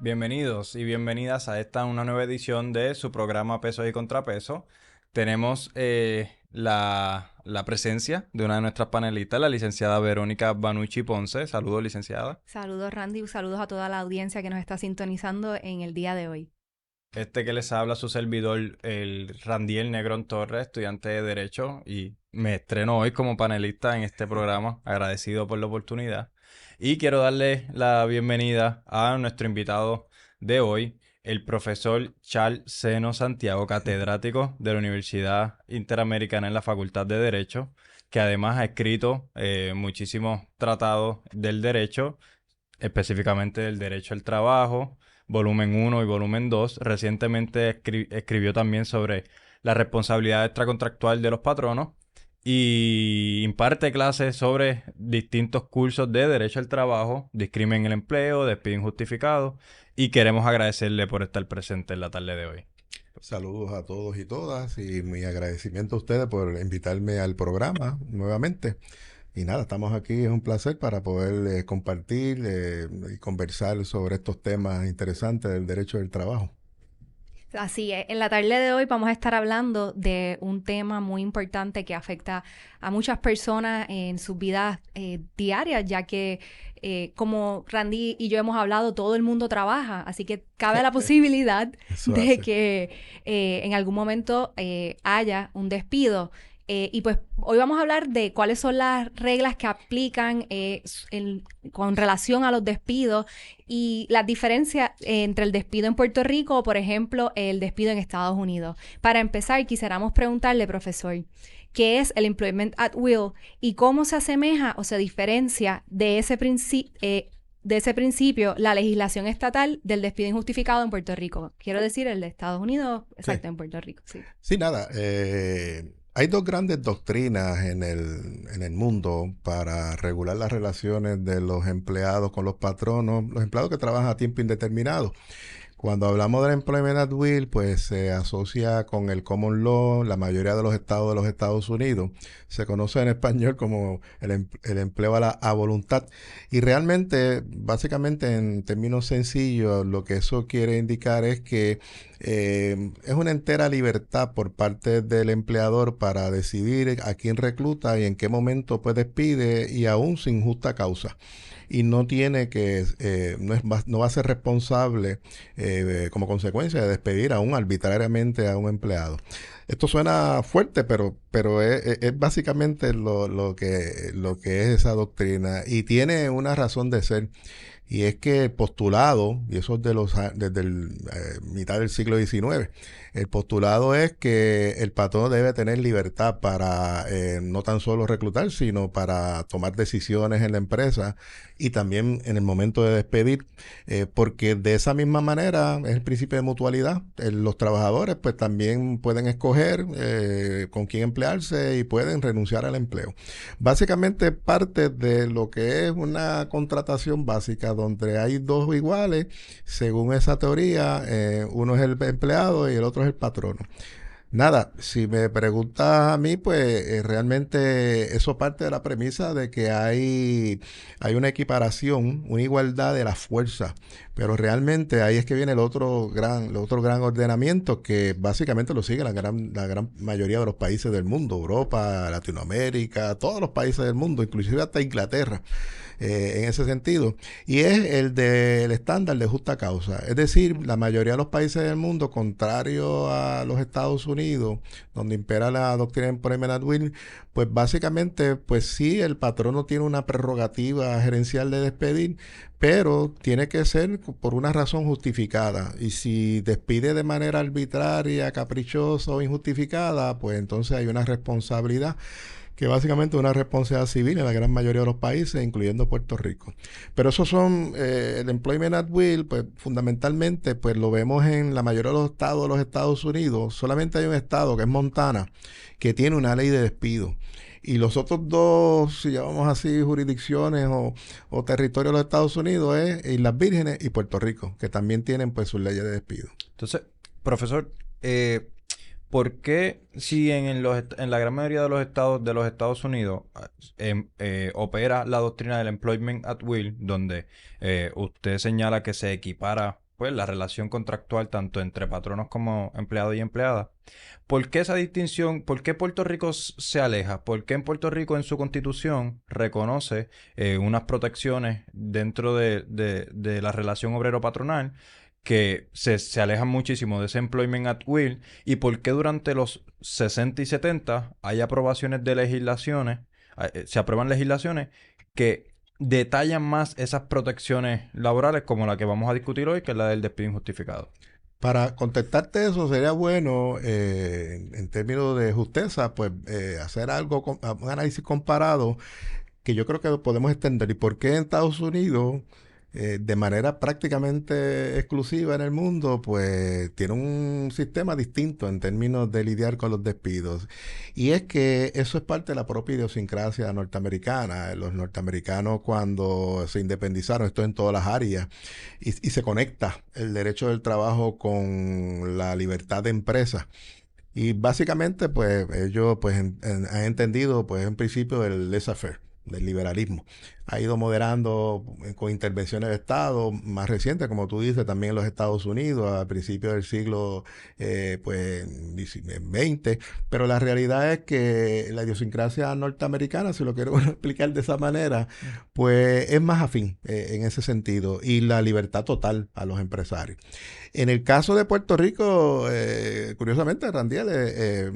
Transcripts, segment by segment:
Bienvenidos y bienvenidas a una nueva edición de su programa Pesos y Contrapesos. Tenemos la presencia de una de nuestras panelistas, la licenciada Verónica Banucci Ponce. Saludos, licenciada. Saludos Randy, saludos a toda la audiencia que nos está sintonizando en el día de hoy. Este que les habla su servidor, el Randiel Negrón Torres, estudiante de Derecho, y me estreno hoy como panelista en este programa, agradecido por la oportunidad. Y quiero darle la bienvenida a nuestro invitado de hoy, el profesor Charles Seno Santiago, catedrático de la Universidad Interamericana en la Facultad de Derecho, que además ha escrito muchísimos tratados del derecho, específicamente del derecho al trabajo, volumen 1 y volumen 2. Recientemente escribió también sobre la responsabilidad extracontractual de los patronos y imparte clases sobre distintos cursos de derecho al trabajo, discrimen en el empleo, despido injustificado, y queremos agradecerle por estar presente en la tarde de hoy. Saludos a todos y todas y mi agradecimiento a ustedes por invitarme al programa nuevamente. Y nada, estamos aquí, es un placer para poder compartir y conversar sobre estos temas interesantes del derecho del trabajo. Así es, en la tarde de hoy vamos a estar hablando de un tema muy importante que afecta a muchas personas en sus vidas diarias, ya que como Randy y yo hemos hablado, todo el mundo trabaja, así que cabe la posibilidad Eso de hace. que en algún momento haya un despido. Y pues hoy vamos a hablar de cuáles son las reglas que aplican con relación a los despidos y las diferencias entre el despido en Puerto Rico o, por ejemplo, el despido en Estados Unidos. Para empezar, quisiéramos preguntarle, profesor, ¿qué es el Employment at Will y cómo se asemeja o se diferencia de ese principio la legislación estatal del despido injustificado en Puerto Rico? Quiero decir, el de Estados Unidos, Sí, exacto, en Puerto Rico, sí. sí, nada. Hay dos grandes doctrinas en el mundo para regular las relaciones de los empleados con los patronos, los empleados que trabajan a tiempo indeterminado. Cuando hablamos del employment at will, pues se asocia con el common law, la mayoría de los estados de los Estados Unidos. Se conoce en español como el empleo a voluntad. Y realmente, básicamente en términos sencillos, lo que eso quiere indicar es que es una entera libertad por parte del empleador para decidir a quién recluta y en qué momento pues despide y aún sin justa causa y no tiene que, no va a ser responsable como consecuencia de despedir aún arbitrariamente a un empleado. Esto suena fuerte, pero es básicamente lo que es esa doctrina y tiene una razón de ser. Y es que el postulado, y eso es desde el mitad del siglo XIX, el postulado es que el patrón debe tener libertad para no tan solo reclutar, sino para tomar decisiones en la empresa y también en el momento de despedir, porque de esa misma manera es el principio de mutualidad. Los trabajadores pues también pueden escoger con quién emplearse y pueden renunciar al empleo. Básicamente parte de lo que es una contratación básica donde hay dos iguales, según esa teoría, uno es el empleado y el otro es el patrono. Nada, si me preguntas a mí, pues realmente eso parte de la premisa de que hay una equiparación, una igualdad de las fuerzas, pero realmente ahí es que viene el otro gran ordenamiento que básicamente lo sigue la gran mayoría de los países del mundo, Europa, Latinoamérica, todos los países del mundo, inclusive hasta Inglaterra en ese sentido, y es el del estándar de justa causa. Es decir, la mayoría de los países del mundo, contrario a los Estados Unidos, donde impera la doctrina de employment at will, pues básicamente, pues sí, el patrono tiene una prerrogativa gerencial de despedir, pero tiene que ser por una razón justificada. Y si despide de manera arbitraria, caprichosa o injustificada, pues entonces hay una responsabilidad que básicamente es una responsabilidad civil en la gran mayoría de los países, incluyendo Puerto Rico. Pero esos son, el employment at will, pues fundamentalmente, pues lo vemos en la mayoría de los estados de los Estados Unidos. Solamente hay un estado, que es Montana, que tiene una ley de despido. Y los otros dos, si llamamos así, jurisdicciones o territorios de los Estados Unidos, es Islas Vírgenes y Puerto Rico, que también tienen pues sus leyes de despido. Entonces, profesor, ¿por qué si en la gran mayoría de los Estados Unidos opera la doctrina del employment at will, donde usted señala que se equipara pues, la relación contractual tanto entre patronos como empleados y empleadas. ¿Por qué esa distinción? ¿Por qué Puerto Rico se aleja? ¿Por qué en Puerto Rico en su constitución reconoce unas protecciones dentro de la relación obrero-patronal que se alejan muchísimo de ese employment at will? ¿Y por qué durante los 60 y 70 hay aprobaciones de legislaciones, se aprueban legislaciones que detallan más esas protecciones laborales como la que vamos a discutir hoy, que es la del despido injustificado? Para contestarte eso, sería bueno, en términos de justeza, pues hacer algo, un análisis comparado que yo creo que podemos extender. ¿Y por qué en Estados Unidos, de manera prácticamente exclusiva en el mundo, pues tiene un sistema distinto en términos de lidiar con los despidos? Y es que eso es parte de la propia idiosincrasia norteamericana. Los norteamericanos, cuando se independizaron, esto en todas las áreas, y se conecta el derecho del trabajo con la libertad de empresa. Y básicamente, pues, ellos pues, han entendido pues, un principio del laissez-faire, del liberalismo. Ha ido moderando con intervenciones de Estado más recientes, como tú dices, también en los Estados Unidos, a principios del siglo pues, XX. Pero la realidad es que la idiosincrasia norteamericana, si lo quiero explicar de esa manera, pues es más afín en ese sentido. Y la libertad total a los empresarios. En el caso de Puerto Rico, curiosamente, Randiel,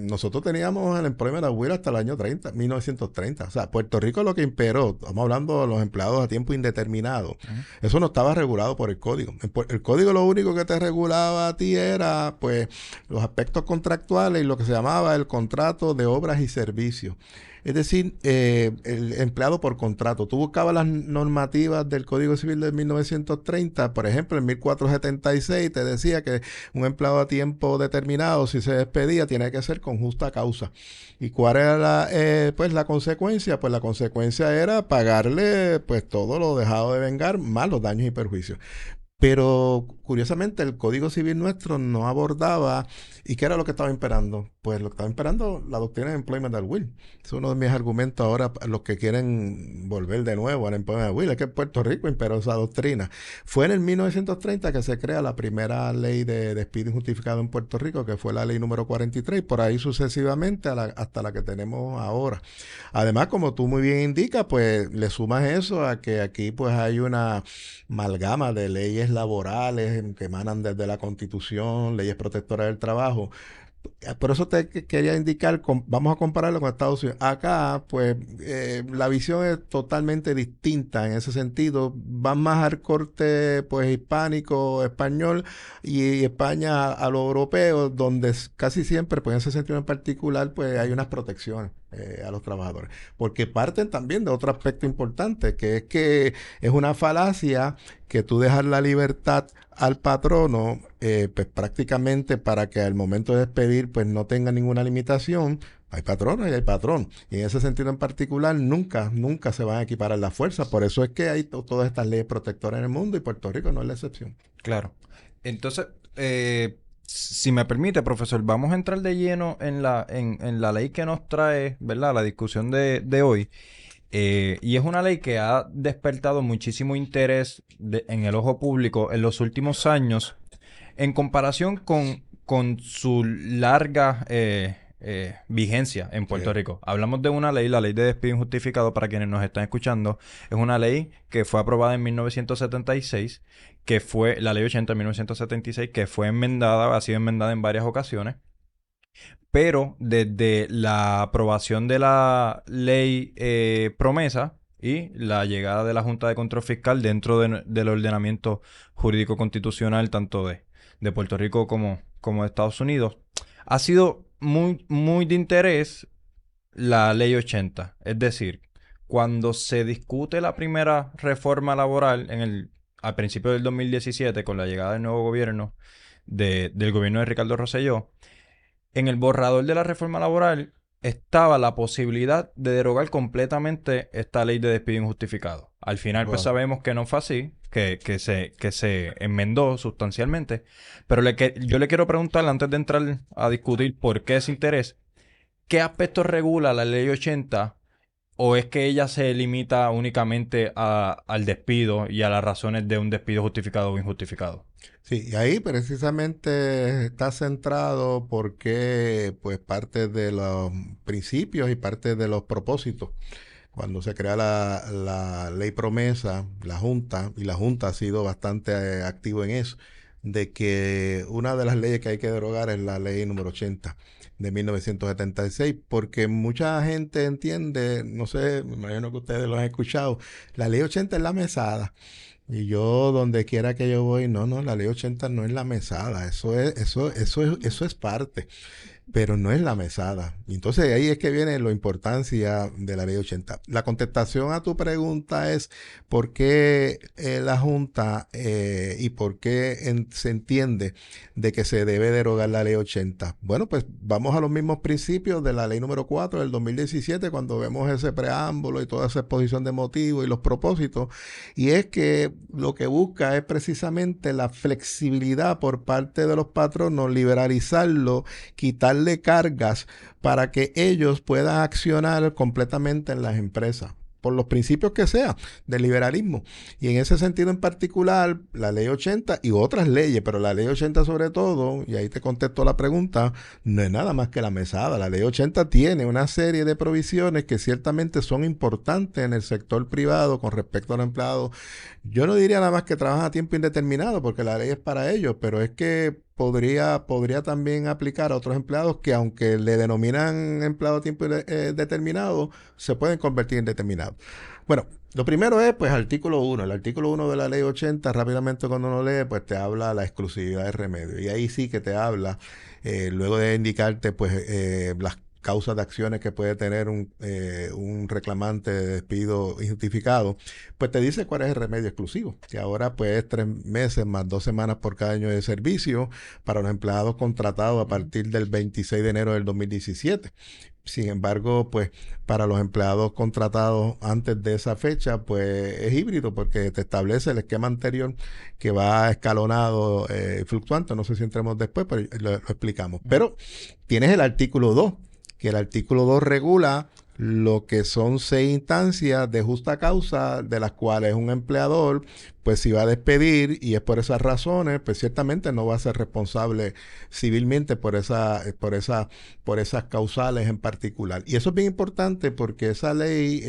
nosotros teníamos el employment at will hasta el año 1930. O sea, Puerto Rico lo que imperó, estamos hablando de los empleados a tiempo indeterminado, eso no estaba regulado por el código. El código lo único que te regulaba a ti era, pues, los aspectos contractuales y lo que se llamaba el contrato de obras y servicios. Es decir, el empleado por contrato. Tú buscabas las normativas del Código Civil de 1930, por ejemplo, en 1476 te decía que un empleado a tiempo determinado, si se despedía, tiene que ser con justa causa. ¿Y cuál era pues la consecuencia? Pues la consecuencia era pagarle pues todo lo dejado de vengar, más los daños y perjuicios. Pero curiosamente el Código Civil nuestro no abordaba, ¿y qué era lo que estaba imperando? Pues lo que estaba imperando la doctrina de Employment at Will. Es uno de mis argumentos ahora, los que quieren volver de nuevo al Employment at Will, es que en Puerto Rico imperó esa doctrina. Fue en el 1930 que se crea la primera ley de despido injustificado en Puerto Rico, que fue la ley número 43, y por ahí sucesivamente hasta la que tenemos ahora. Además, como tú muy bien indicas, pues le sumas eso a que aquí pues hay una amalgama de leyes laborales que emanan desde la Constitución, leyes protectoras del trabajo. Por eso te quería indicar, vamos a compararlo con Estados Unidos. Acá, pues, la visión es totalmente distinta en ese sentido. Van más al corte, pues, hispánico, español, y España a lo europeo, donde casi siempre, pues, en ese sentido en particular, pues, hay unas protecciones a los trabajadores. Porque parten también de otro aspecto importante, que es una falacia que tú dejas la libertad al patrono, pues prácticamente para que al momento de despedir pues no tenga ninguna limitación. Hay patronos y hay patrón. Y en ese sentido en particular nunca se van a equiparar las fuerzas. Por eso es que hay todas estas leyes protectoras en el mundo y Puerto Rico no es la excepción. Claro. Entonces, si me permite, profesor, vamos a entrar de lleno en la ley que nos trae, ¿verdad?, la discusión de hoy. Y es una ley que ha despertado muchísimo interés en el ojo público en los últimos años en comparación con su larga vigencia en Puerto Rico. Hablamos de una ley, la ley de despido injustificado, para quienes nos están escuchando. Es una ley que fue aprobada en 1976, que fue la ley 80 de 1976, que fue enmendada, ha sido enmendada en varias ocasiones. Pero desde la aprobación de la ley promesa y la llegada de la Junta de Control Fiscal dentro del ordenamiento jurídico constitucional tanto de Puerto Rico como de Estados Unidos, ha sido muy, muy de interés la ley 80. Es decir, cuando se discute la primera reforma laboral al principio del 2017 con la llegada del nuevo gobierno, del gobierno de Ricardo Rosselló, en el borrador de la reforma laboral estaba la posibilidad de derogar completamente esta ley de despido injustificado. Al final, pues sabemos que no fue así, que se enmendó sustancialmente. Pero yo le quiero preguntar, antes de entrar a discutir por qué ese interés, ¿qué aspectos regula la ley 80 ¿O es que ella se limita únicamente al despido y a las razones de un despido justificado o injustificado? Sí, y ahí precisamente está centrado porque pues parte de los principios y parte de los propósitos. Cuando se crea la ley promesa, y la Junta ha sido bastante activo en eso, de que una de las leyes que hay que derogar es la ley número 80 de 1976, porque mucha gente entiende, no sé, me imagino que ustedes lo han escuchado, la ley 80 es la mesada. Y yo, donde quiera que yo voy, no, la ley 80 no es la mesada, eso es parte, pero no es la mesada. Entonces ahí es que viene la importancia de la ley 80. La contestación a tu pregunta es por qué la Junta y por qué se entiende de que se debe derogar la ley 80. Bueno, pues vamos a los mismos principios de la ley número 4 del 2017 cuando vemos ese preámbulo y toda esa exposición de motivos y los propósitos. Y es que lo que busca es precisamente la flexibilidad por parte de los patronos, liberalizarlo, quitarle cargas para que ellos puedan accionar completamente en las empresas, por los principios que sea del liberalismo. Y en ese sentido en particular, la ley 80 y otras leyes, pero la ley 80 sobre todo, y ahí te contesto la pregunta, no es nada más que la mesada. La ley 80 tiene una serie de provisiones que ciertamente son importantes en el sector privado con respecto a los empleados. Yo no diría nada más que trabajan a tiempo indeterminado, porque la ley es para ellos, pero es que podría también aplicar a otros empleados que aunque le denominan empleado a tiempo determinado, se pueden convertir en determinados. Bueno, lo primero es pues artículo 1. El artículo 1 de la ley 80, rápidamente cuando uno lee, pues te habla la exclusividad de remedio. Y ahí sí que te habla, luego de indicarte pues las causas de acciones que puede tener un reclamante de despido injustificado, pues te dice cuál es el remedio exclusivo, que ahora pues es 3 meses más 2 semanas por cada año de servicio para los empleados contratados a partir del 26 de enero del 2017. Sin embargo, pues para los empleados contratados antes de esa fecha, pues es híbrido porque te establece el esquema anterior que va escalonado, fluctuante. No sé si entremos después, pero lo explicamos. Pero tienes el artículo 2, que el artículo 2 regula lo que son 6 instancias de justa causa de las cuales un empleador, pues si va a despedir y es por esas razones, pues ciertamente no va a ser responsable civilmente por esas causales en particular. Y eso es bien importante porque esa ley,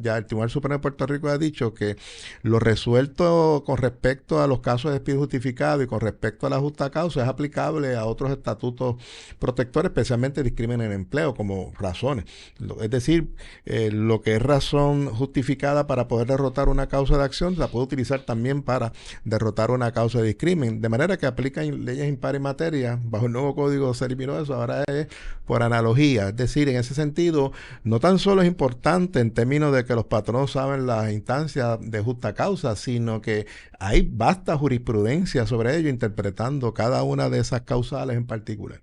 ya el Tribunal Supremo de Puerto Rico ha dicho que lo resuelto con respecto a los casos de despido justificado y con respecto a la justa causa es aplicable a otros estatutos protectores, especialmente discrimen en empleo como razones. Es decir, lo que es razón justificada para poder derrotar una causa de acción, la puede utilizar también para derrotar una causa de discrimen. De manera que aplican leyes impares en materia, bajo el nuevo código se eliminó eso, ahora es por analogía. Es decir, en ese sentido, no tan solo es importante en términos de que los patronos saben las instancias de justa causa, sino que hay vasta jurisprudencia sobre ello, interpretando cada una de esas causales en particular.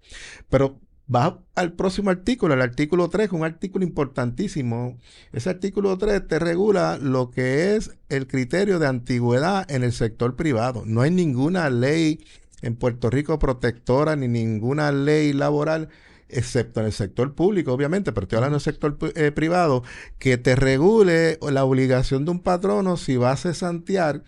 Pero vas al próximo artículo, el artículo 3, que es un artículo importantísimo. Ese artículo 3 te regula lo que es el criterio de antigüedad en el sector privado. No hay ninguna ley en Puerto Rico protectora ni ninguna ley laboral, excepto en el sector público, obviamente, pero estoy hablando del sector privado, que te regule la obligación de un patrono si va a cesantear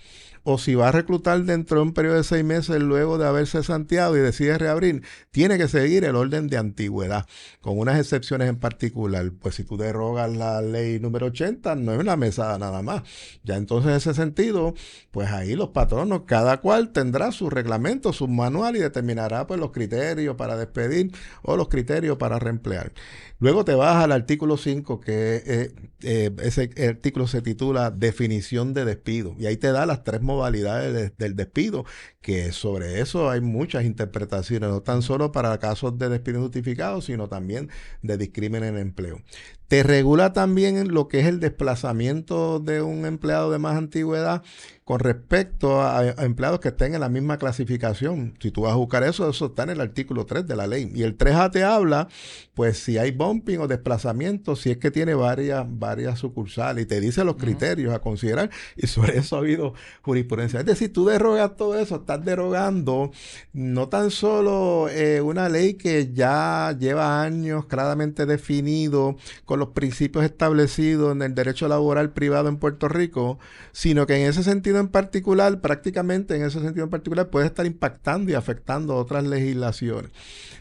o si va a reclutar dentro de un periodo de 6 meses luego de haber cesanteado y decide reabrir, tiene que seguir el orden de antigüedad, con unas excepciones en particular. Pues si tú derogas la ley número 80, no es una mesada nada más. Ya entonces en ese sentido, pues ahí los patronos, cada cual tendrá su reglamento, su manual y determinará pues los criterios para despedir o los criterios para reemplear. Luego te vas al artículo 5, que ese artículo se titula Definición de despido. Y ahí te da las 3 modalidades del despido, que sobre eso hay muchas interpretaciones, no tan solo para casos de despido injustificado, sino también de discrimen en empleo. Te regula también lo que es el desplazamiento de un empleado de más antigüedad con respecto a empleados que estén en la misma clasificación. Si tú vas a buscar eso está en el artículo 3 de la ley. Y el 3A te habla, pues, si hay bumping o desplazamiento, si es que tiene varias sucursales, y te dice los criterios a considerar, y sobre eso ha habido jurisprudencia. Es decir, tú derogas todo eso, estás derogando no tan solo una ley que ya lleva años claramente definido con con los principios establecidos en el derecho laboral privado en Puerto Rico, sino que en ese sentido en particular, prácticamente en ese sentido en particular, puede estar impactando y afectando otras legislaciones.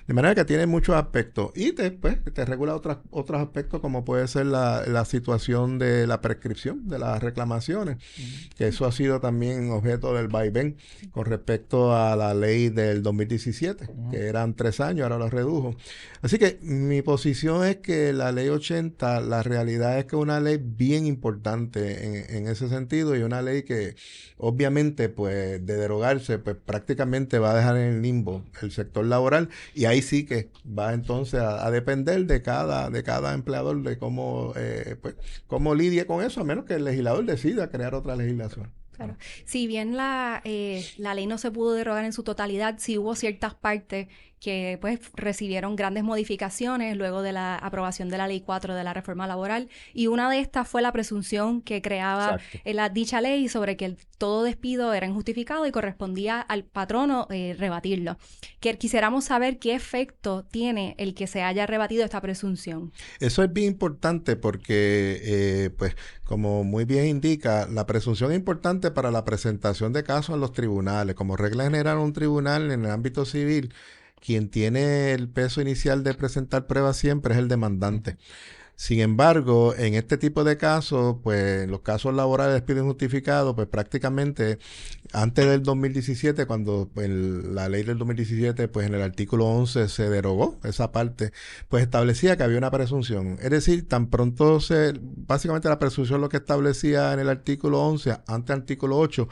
De manera que tiene muchos aspectos. Y después te regula otros aspectos como puede ser la situación de la prescripción de las reclamaciones, que eso ha sido también objeto del vaivén con respecto a la ley del 2017, que eran 3 años, ahora lo redujo. Así que mi posición es que la ley 80, la realidad es que es una ley bien importante en ese sentido y una ley que obviamente pues de derogarse pues prácticamente va a dejar en el limbo el sector laboral y ahí sí que va entonces a depender de cada empleador de cómo, cómo lidie con eso, a menos que el legislador decida crear otra legislación. Claro. Si bien la ley no se pudo derogar en su totalidad, sí hubo ciertas partes que pues recibieron grandes modificaciones luego de la aprobación de la Ley 4 de la reforma laboral, y una de estas fue la presunción que creaba dicha ley sobre que todo despido era injustificado y correspondía al patrono rebatirlo. Quisiéramos saber qué efecto tiene el que se haya rebatido esta presunción. Eso es bien importante porque, pues, como muy bien indica, la presunción es importante para la presentación de casos en los tribunales. Como regla general, un tribunal en el ámbito civil, quien tiene el peso inicial de presentar pruebas siempre es el demandante. Sin embargo, en este tipo de casos, pues en los casos laborales de despido injustificado, pues prácticamente antes del 2017, cuando pues, la ley del 2017, pues en el artículo 11 se derogó esa parte, pues establecía que había una presunción. Es decir, tan pronto básicamente la presunción lo que establecía en el artículo 11, ante el artículo 8,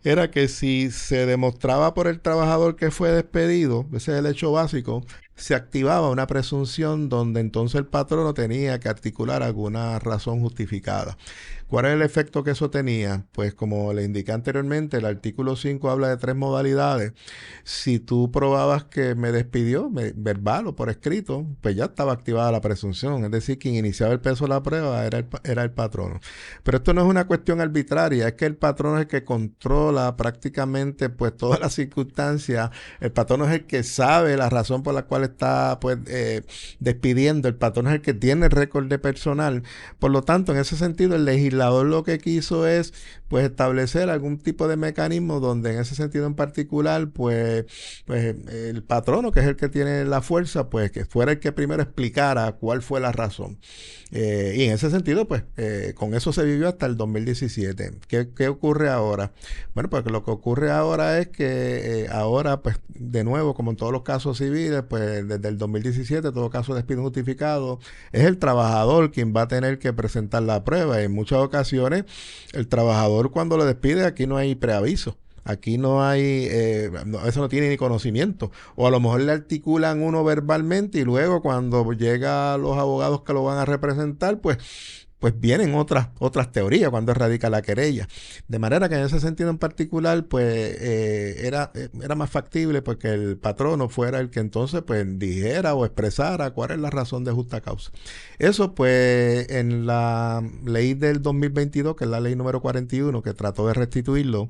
era que si se demostraba por el trabajador que fue despedido, ese es el hecho básico, se activaba una presunción donde entonces el patrono tenía que articular alguna razón justificada. ¿Cuál es el efecto que eso tenía? Pues como le indiqué anteriormente, el artículo 5 habla de 3 modalidades. Si tú probabas que me despidió, verbal o por escrito, pues ya estaba activada la presunción. Es decir, quien iniciaba el peso de la prueba era el patrono. Pero esto no es una cuestión arbitraria, es que el patrono es el que controla prácticamente pues todas las circunstancias. El patrono es el que sabe la razón por la cual está pues despidiendo. El patrono es el que tiene el récord de personal. Por lo tanto, en ese sentido, el legislador lo que quiso es pues establecer algún tipo de mecanismo donde en ese sentido en particular pues el patrono, que es el que tiene la fuerza, pues que fuera el que primero explicara cuál fue la razón. Y en ese sentido pues con eso se vivió hasta el 2017. ¿Qué ocurre ahora? Bueno, pues lo que ocurre ahora es que ahora pues de nuevo, como en todos los casos civiles, pues desde el 2017 todo caso de despido injustificado es el trabajador quien va a tener que presentar la prueba. En muchas ocasiones el trabajador cuando lo despide, aquí no hay preaviso. Aquí no hay, eso no tiene ni conocimiento. O a lo mejor le articulan uno verbalmente y luego cuando llega los abogados que lo van a representar, pues vienen otras teorías cuando radica la querella. De manera que en ese sentido en particular, pues era más factible porque el patrono fuera el que entonces pues dijera o expresara cuál es la razón de justa causa. Eso pues en la ley del 2022, que es la ley número 41, que trató de restituirlo,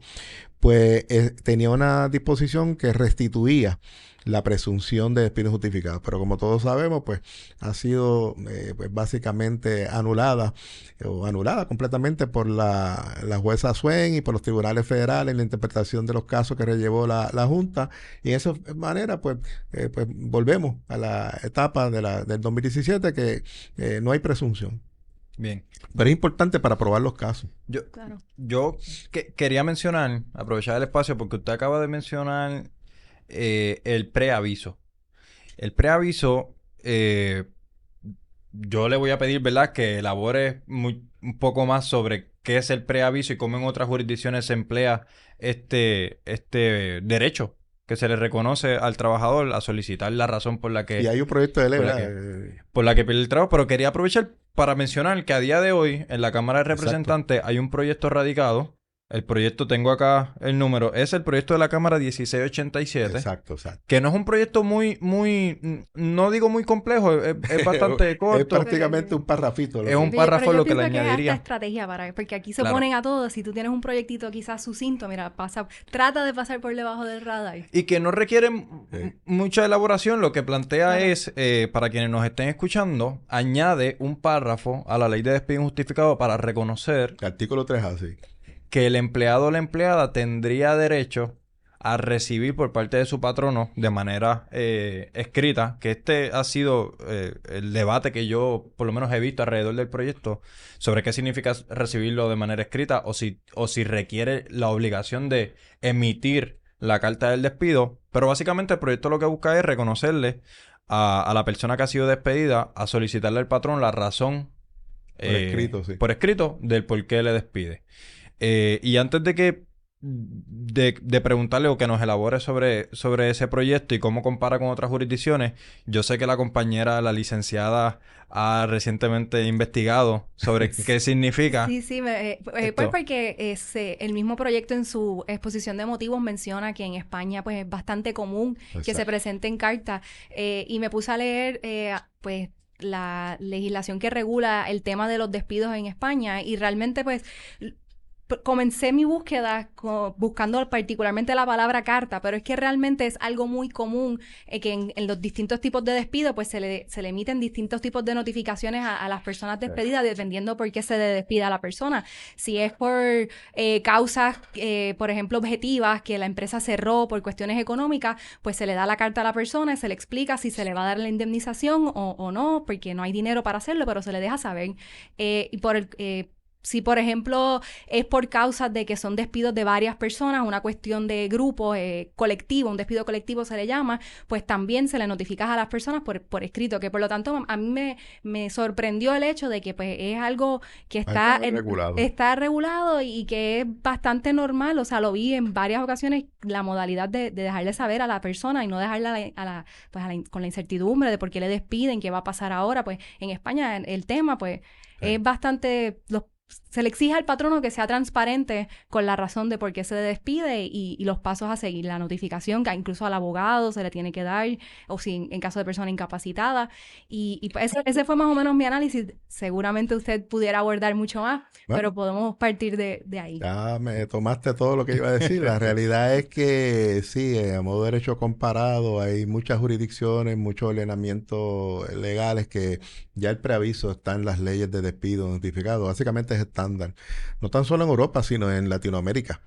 pues tenía una disposición que restituía la presunción de despido injustificado. Pero como todos sabemos, pues ha sido pues básicamente anulada completamente por la jueza Swain y por los tribunales federales en la interpretación de los casos que relevó la Junta. Y de esa manera, pues volvemos a la etapa del 2017 que no hay presunción. Bien. Pero es importante para probar los casos. Yo quería mencionar, aprovechar el espacio, porque usted acaba de mencionar el preaviso. El preaviso, yo le voy a pedir, ¿verdad?, que elabore un poco más sobre qué es el preaviso y cómo en otras jurisdicciones se emplea este derecho que se le reconoce al trabajador a solicitar la razón por la que... Y hay un proyecto de ley, por la que pierde el trabajo, pero quería aprovechar para mencionar que a día de hoy en la Cámara de Representantes hay un proyecto radicado El proyecto, tengo acá el número, es el proyecto de la Cámara 1687. Exacto, exacto. Que no es un proyecto no digo muy complejo, es bastante Es corto. prácticamente un parrafito. Es un Oye, párrafo pero yo lo que le pienso que es hasta añadiría. estrategia porque aquí se Claro. ponen a todos. Si tú tienes un proyectito quizás sucinto, mira, trata de pasar por debajo del radar. Y que no requiere Sí. mucha elaboración, lo que plantea Claro. es, para quienes nos estén escuchando, añade un párrafo a la ley de despido injustificado para reconocer Artículo 3A, sí. que el empleado o la empleada tendría derecho a recibir por parte de su patrono de manera escrita, que este ha sido el debate que yo por lo menos he visto alrededor del proyecto sobre qué significa recibirlo de manera escrita o si requiere la obligación de emitir la carta del despido, pero básicamente el proyecto lo que busca es reconocerle a la persona que ha sido despedida, a solicitarle al patrón la razón Por escrito, sí. por escrito del por qué le despide. Y antes de preguntarle o que nos elabore sobre ese proyecto y cómo compara con otras jurisdicciones, yo sé que la compañera, la licenciada, ha recientemente investigado sobre qué significa Sí, pues esto. porque el mismo proyecto en su exposición de motivos menciona que en España pues es bastante común que se Exacto. presenten cartas y me puse a leer pues la legislación que regula el tema de los despidos en España y realmente pues comencé mi búsqueda buscando particularmente la palabra carta, pero es que realmente es algo muy común que en los distintos tipos de despido pues se le emiten distintos tipos de notificaciones a las personas despedidas dependiendo por qué se le despida a la persona. Si es por causas, por ejemplo, objetivas que la empresa cerró por cuestiones económicas, pues se le da la carta a la persona y se le explica si se le va a dar la indemnización o no, porque no hay dinero para hacerlo, pero se le deja saber. Y si, por ejemplo, es por causa de que son despidos de varias personas, una cuestión de grupo colectivo, un despido colectivo se le llama, pues también se le notifica a las personas por escrito, que por lo tanto a mí me sorprendió el hecho de que pues es algo que Está regulado. está regulado y que es bastante normal, o sea, lo vi en varias ocasiones, la modalidad de dejarle saber a la persona y no dejarla con la incertidumbre de por qué le despiden, qué va a pasar ahora, pues en España el tema pues es bastante... Se le exige al patrono que sea transparente con la razón de por qué se despide y los pasos a seguir, la notificación que incluso al abogado se le tiene que dar, o si en caso de persona incapacitada. Y pues ese fue más o menos mi análisis. Seguramente usted pudiera abordar mucho más, Bueno, pero podemos partir de ahí. ya me tomaste todo lo que iba a decir. La realidad es que sí, a modo de derecho comparado, hay muchas jurisdicciones, muchos ordenamientos legales que ya el preaviso está en las leyes de despido notificado. Básicamente es estándar. No tan solo en Europa, sino en Latinoamérica.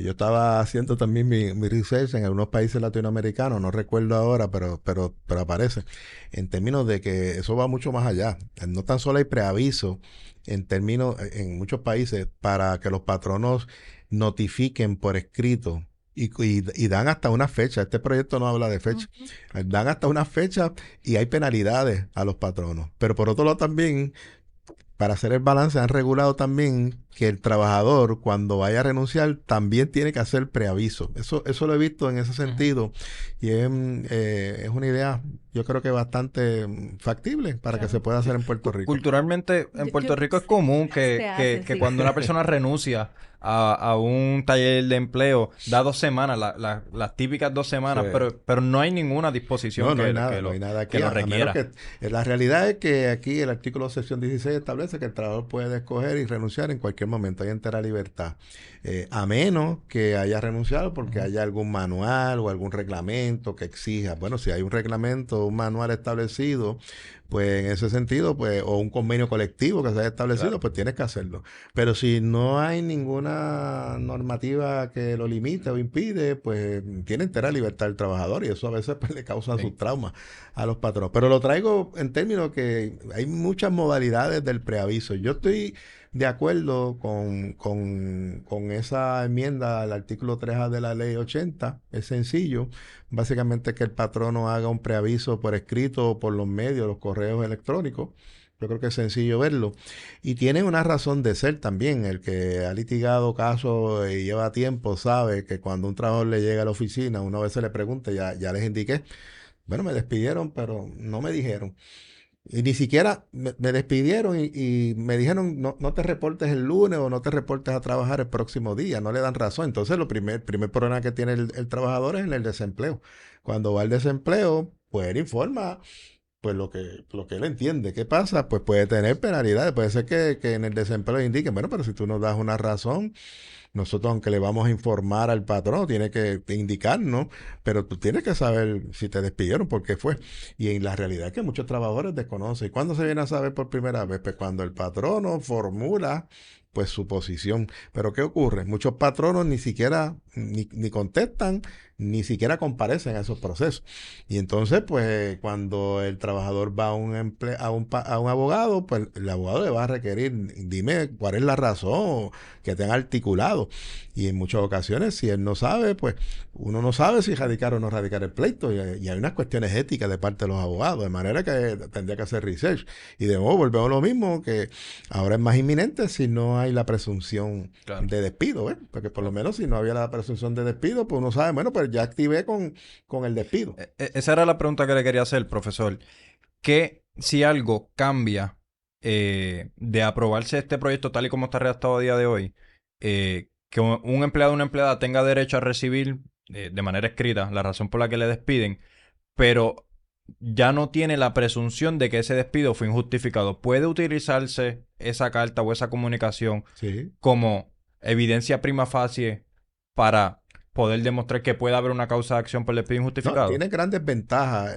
Yo estaba haciendo también mi research en algunos países latinoamericanos, no recuerdo ahora, pero aparece, en términos de que eso va mucho más allá. No tan solo hay preaviso en términos, en muchos países, para que los patronos notifiquen por escrito. Y dan hasta una fecha. Este proyecto no habla de fecha. Dan hasta una fecha y hay penalidades a los patronos. Pero por otro lado también, para hacer el balance, han regulado también que el trabajador, cuando vaya a renunciar, también tiene que hacer preaviso. Eso lo he visto en ese sentido y es una idea, yo creo que bastante factible para que se pueda hacer en Puerto Rico. Culturalmente, en Puerto Rico es común Se hace, que sí. cuando una persona renuncia a un taller de empleo, da 2 semanas, las típicas 2 semanas, Sí. pero no hay ninguna disposición No hay que nada, lo, no hay nada que aquí. lo A menos requiera. que la realidad es que aquí el artículo sección 16 establece que el trabajador puede escoger y renunciar en cualquier momento, hay entera libertad. A menos que haya renunciado porque haya algún manual o algún reglamento que exija. Bueno, si hay un reglamento, un manual establecido, pues en ese sentido, pues, o un convenio colectivo que se haya establecido, Claro. pues tienes que hacerlo. Pero si no hay ninguna normativa que lo limite o impide, pues tiene entera libertad el trabajador y eso a veces pues, le causa Sí. sus traumas a los patronos. Pero lo traigo en términos que hay muchas modalidades del preaviso. Yo estoy de acuerdo con esa enmienda al artículo 3A de la ley 80. Es sencillo. Básicamente que el patrono haga un preaviso por escrito o por los medios, los correos electrónicos. Yo creo que es sencillo verlo. Y tiene una razón de ser también. El que ha litigado casos y lleva tiempo sabe que cuando un trabajador le llega a la oficina, una vez se le pregunta, ya les indiqué, bueno, me despidieron, pero no me dijeron. Y ni siquiera me despidieron y me dijeron, no te reportes el lunes o no te reportes a trabajar el próximo día, no le dan razón. Entonces, primer problema que tiene el trabajador es en el desempleo. Cuando va al desempleo, pues él informa pues lo que él entiende. ¿Qué pasa? Pues puede tener penalidades. Puede ser que en el desempleo indiquen, bueno, pero si tú nos das una razón, nosotros, aunque le vamos a informar al patrón, tiene que indicarnos, pero tú tienes que saber si te despidieron, por qué fue. Y en la realidad es que muchos trabajadores desconocen. ¿Y cuándo se viene a saber por primera vez? Pues cuando el patrono formula pues su posición. Pero ¿qué ocurre? Muchos patronos ni siquiera ni contestan, ni siquiera comparecen a esos procesos. Y entonces, pues, cuando el trabajador va a a un abogado, pues el abogado le va a requerir, dime cuál es la razón que te han articulado. Y en muchas ocasiones, si él no sabe, pues uno no sabe si radicar o no radicar el pleito. Y hay unas cuestiones éticas de parte de los abogados, de manera que tendría que hacer research. Y de nuevo volvemos a lo mismo, que ahora es más inminente si no hay la presunción Claro. de despido, ¿ves? Porque por lo menos si no había la presunción de despido, pues uno sabe, bueno, pues ya activé con el despido. Esa era la pregunta que le quería hacer, profesor. ¿Qué si algo cambia de aprobarse este proyecto tal y como está redactado a día de hoy? Que un empleado o una empleada tenga derecho a recibir de manera escrita la razón por la que le despiden, pero ya no tiene la presunción de que ese despido fue injustificado. ¿Puede utilizarse esa carta o esa comunicación Sí. como evidencia prima facie para poder demostrar que puede haber una causa de acción por el despido No, injustificado? tiene grandes ventajas.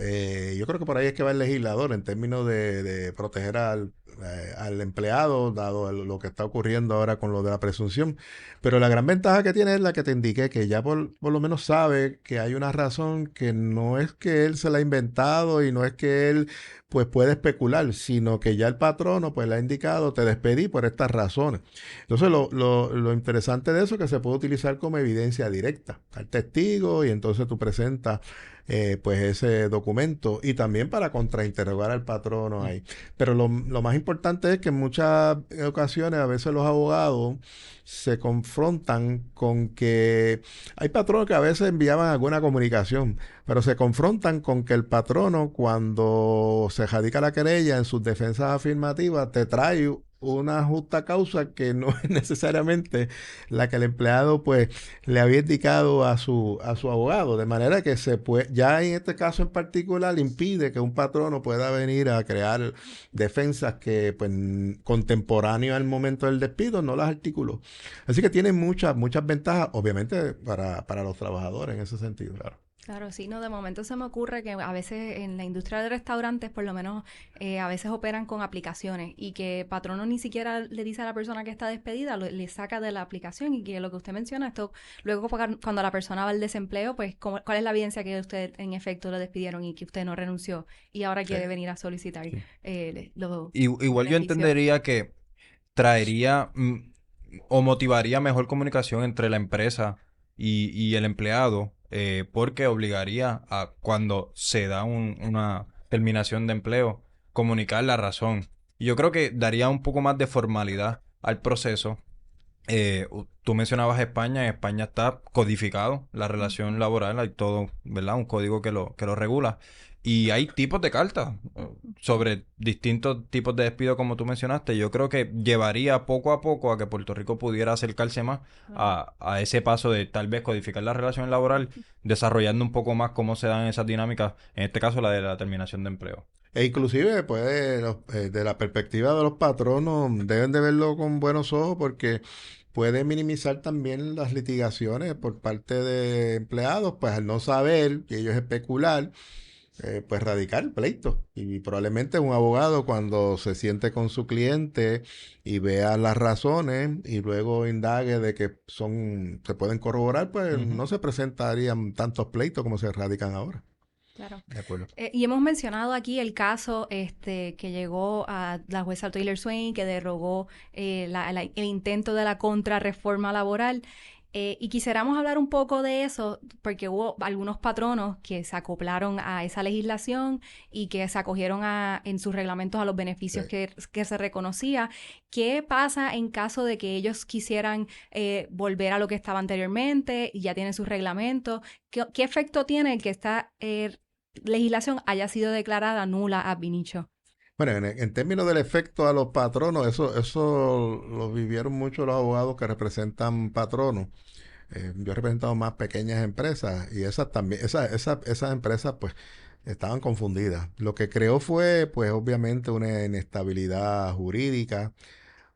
Yo creo que por ahí es que va el legislador en términos de proteger al empleado, dado lo que está ocurriendo ahora con lo de la presunción. Pero la gran ventaja que tiene es la que te indiqué, que ya por lo menos sabe que hay una razón que no es que él se la ha inventado y no es que él pues puede especular, sino que ya el patrono pues le ha indicado, te despedí por estas razones. Entonces, lo interesante de eso es que se puede utilizar como evidencia directa al testigo y entonces tú presentas pues ese documento y también para contrainterrogar al patrono ahí. Pero lo más importante es que en muchas ocasiones a veces los abogados se confrontan con que hay patronos que a veces enviaban alguna comunicación, pero se confrontan con que el patrono cuando se radica la querella en sus defensas afirmativas te trae una justa causa que no es necesariamente la que el empleado pues le había indicado a su abogado, de manera que se puede, ya en este caso en particular impide que un patrono pueda venir a crear defensas que pues contemporáneas al momento del despido no las articuló. Así que tiene muchas ventajas, obviamente, para los trabajadores en ese sentido. Claro. Claro, sí, no, de momento se me ocurre que a veces en la industria de restaurantes, por lo menos, a veces operan con aplicaciones y que patrono ni siquiera le dice a la persona que está despedida, le saca de la aplicación y que lo que usted menciona, esto luego cuando la persona va al desempleo, pues ¿cuál es la evidencia que usted en efecto lo despidieron y que usted no renunció y ahora quiere venir a solicitar Sí. los Igual yo beneficios? entendería que traería o motivaría mejor comunicación entre la empresa y el empleado, porque obligaría a cuando se da una terminación de empleo, comunicar la razón. Y yo creo que daría un poco más de formalidad al proceso. Tú mencionabas España, en España está codificado la relación laboral, hay todo, ¿verdad? Un código que lo regula. Y hay tipos de cartas sobre distintos tipos de despido, como tú mencionaste. Yo creo que llevaría poco a poco a que Puerto Rico pudiera acercarse más a ese paso de tal vez codificar la relación laboral, desarrollando un poco más cómo se dan esas dinámicas, en este caso la de la terminación de empleo. E inclusive, pues, de la perspectiva de los patronos, deben de verlo con buenos ojos porque puede minimizar también las litigaciones por parte de empleados, pues al no saber y ellos especular, pues radicar el pleito. Y probablemente un abogado cuando se siente con su cliente y vea las razones y luego indague de que se pueden corroborar, pues no se presentarían tantos pleitos como se radican ahora. Claro. De acuerdo. Y hemos mencionado aquí el caso que llegó a la jueza Taylor Swain, que derogó el intento de la contrarreforma laboral. Y quisiéramos hablar un poco de eso, porque hubo algunos patronos que se acoplaron a esa legislación y que se acogieron en sus reglamentos a los beneficios Sí. que se reconocía. ¿Qué pasa en caso de que ellos quisieran volver a lo que estaba anteriormente y ya tienen sus reglamentos? ¿Qué efecto tiene el que esta legislación haya sido declarada nula ab initio? Bueno, en términos del efecto a los patronos, eso lo vivieron mucho los abogados que representan patronos. Yo he representado más pequeñas empresas y esas también, esas empresas pues estaban confundidas. Lo que creó fue pues obviamente una inestabilidad jurídica,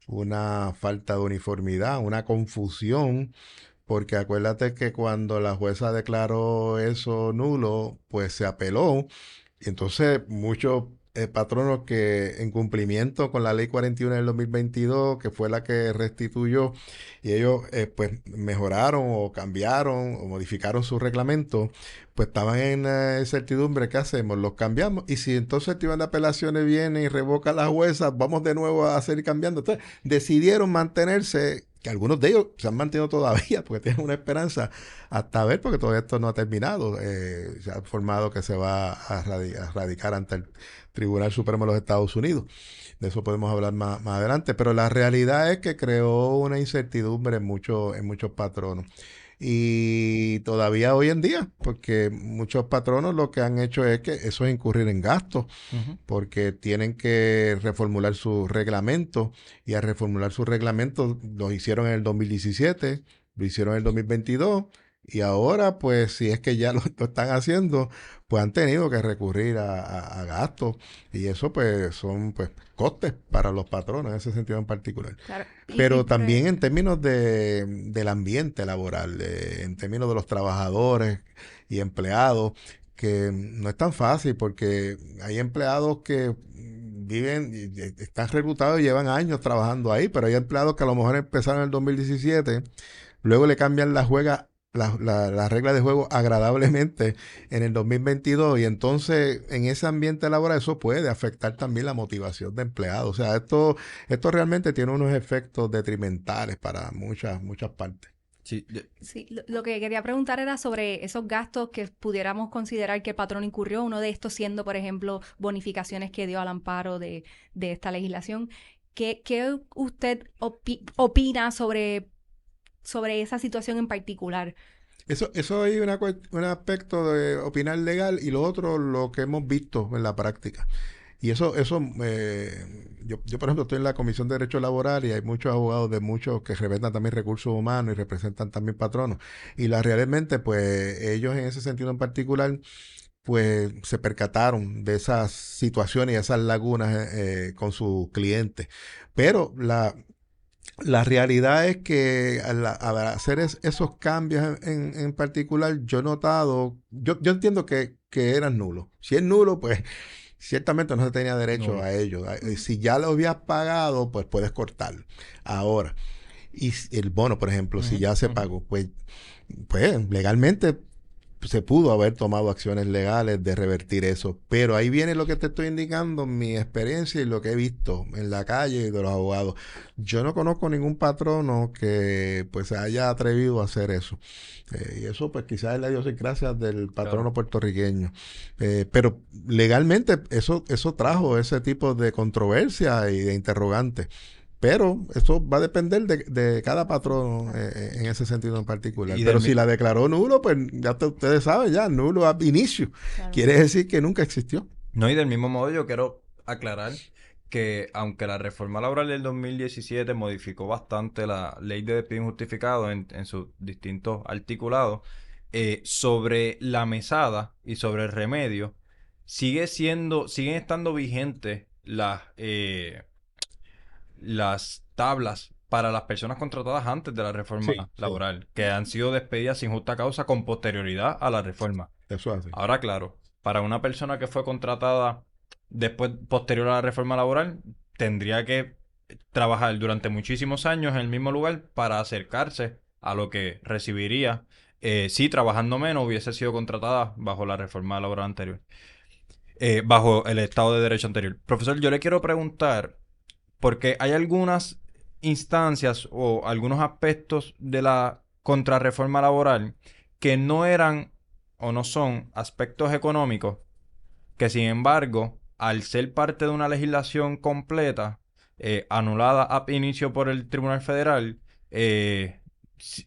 una falta de uniformidad, una confusión, porque acuérdate que cuando la jueza declaró eso nulo, pues se apeló y entonces muchos patronos que en cumplimiento con la ley 41 del 2022, que fue la que restituyó, y ellos pues mejoraron o cambiaron o modificaron su reglamento, pues estaban en incertidumbre, ¿qué hacemos? Los cambiamos. Y si entonces el tribunal de apelaciones viene y revoca a la jueza, vamos de nuevo a seguir cambiando. Entonces decidieron mantenerse, que algunos de ellos se han mantenido todavía, porque tienen una esperanza hasta ver, porque todo esto no ha terminado. Se ha formado que se va a radicar ante el Tribunal Supremo de los Estados Unidos. De eso podemos hablar más adelante. Pero la realidad es que creó una incertidumbre en muchos patronos. Y todavía hoy en día, porque muchos patronos lo que han hecho es que eso es incurrir en gastos, Ujú. porque tienen que reformular su reglamento y al reformular su reglamento lo hicieron en el 2017, lo hicieron en el 2022 y ahora pues si es que ya lo están haciendo, pues han tenido que recurrir a gastos y eso pues son pues costes para los patronos en ese sentido en particular. Claro. Pero también en términos del ambiente laboral, en términos de los trabajadores y empleados, que no es tan fácil porque hay empleados que viven, están reclutados y llevan años trabajando ahí, pero hay empleados que a lo mejor empezaron en el 2017, luego le cambian la regla de juego agradablemente en el 2022 y entonces en ese ambiente laboral eso puede afectar también la motivación de empleados. O sea, esto realmente tiene unos efectos detrimentales para muchas partes. Sí, Sí, lo que quería preguntar era sobre esos gastos que pudiéramos considerar que el patrón incurrió, uno de estos siendo, por ejemplo, bonificaciones que dio al amparo de esta legislación. ¿Qué usted opina sobre esa situación en particular? Eso hay un aspecto de opinar legal y lo otro, lo que hemos visto en la práctica. Y yo, por ejemplo, estoy en la Comisión de Derecho Laboral y hay muchos abogados de muchos que representan también recursos humanos y representan también patronos. Y realmente, pues, ellos en ese sentido en particular, pues, se percataron de esas situaciones y esas lagunas con sus clientes. Pero la realidad es que al hacer esos cambios en particular, yo he notado, yo entiendo que eran nulos. Si es nulo, pues ciertamente no se tenía derecho no. a ello. Si ya lo habías pagado, pues puedes cortarlo. Ahora, el bono, por ejemplo, si Ujú, ya se ujú. pagó, pues legalmente se pudo haber tomado acciones legales de revertir eso. Pero ahí viene lo que te estoy indicando, mi experiencia y lo que he visto en la calle y de los abogados. Yo no conozco ningún patrono que pues se haya atrevido a hacer eso. Y eso pues quizás es la idiosincrasia del Claro. patrono puertorriqueño. Pero legalmente eso trajo ese tipo de controversia y de interrogantes. Pero eso va a depender de cada patrón Claro. en ese sentido en particular. Y del, Pero mi- si la declaró nulo, pues ya ustedes saben, ya nulo a inicio. Claro. Quiere decir que nunca existió. No, y del mismo modo yo quiero aclarar que aunque la reforma laboral del 2017 modificó bastante la ley de despido injustificado en sus distintos articulados, sobre la mesada y sobre el remedio, siguen estando vigentes las tablas para las personas contratadas antes de la reforma Sí, sí, laboral, que han sido despedidas sin justa causa con posterioridad a la reforma. eso es así. Ahora, claro, para una persona que fue contratada después, posterior a la reforma laboral, tendría que trabajar durante muchísimos años en el mismo lugar para acercarse a lo que recibiría si trabajando menos hubiese sido contratada bajo la reforma laboral anterior, bajo el Estado de Derecho anterior. Profesor, yo le quiero preguntar, porque hay algunas instancias o algunos aspectos de la contrarreforma laboral que no eran o no son aspectos económicos, que sin embargo, al ser parte de una legislación completa, anulada a inicio por el Tribunal Federal,